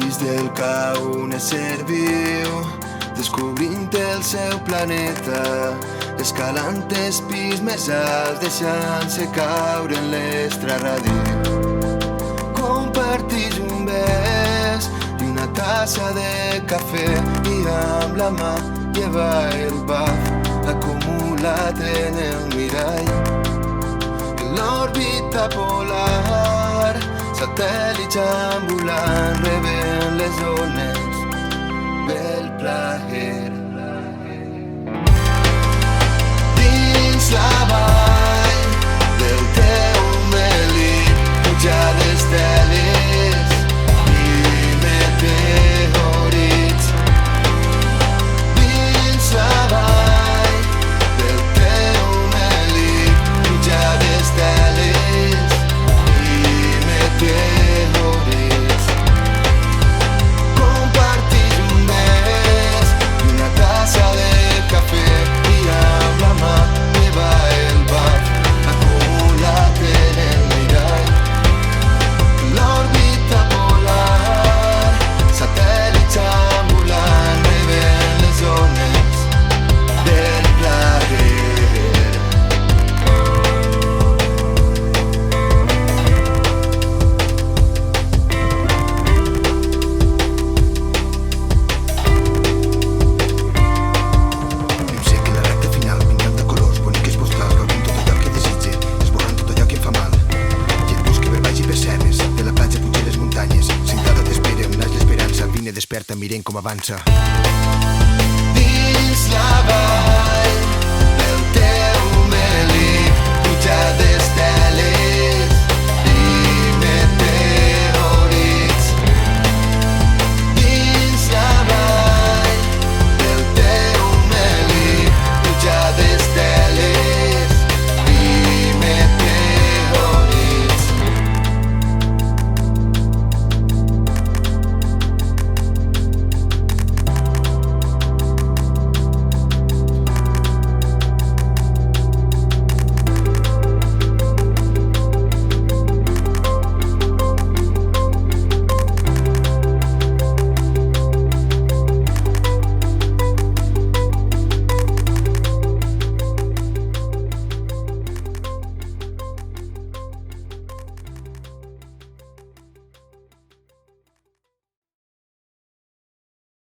Dins del cau un ésser viu, descobrint el seu planeta, escalant els pis més alts, deixant-se caure en l'extraradi. Compartix un bes i una tassa de cafè i amb la mà lleva el baf acumulat en el mirall. En l'òrbita polar, satèl·lits ambulant reben les ones del plaer. Dins la vall del teu melic, pujades teles i meteorits. Dins la vall del teu melic, pujades teles i meteorits. Compartix un bes i una tassa de cafè i amb la mà meva el baf acumulat en el mirall. L'òrbita polar, satèl·lits ambulant reben les ones del plaer. Em sé que la recta final m'encanta colors, boniques postals, gaudint tot allò que desitge, esborrant tot allò que em fa mal. I et busque per baix i per serres, de la platja puja les muntanyes, sentada t'espera, on naix l'esperança, vine desperta, mirem com avança. Dins la vall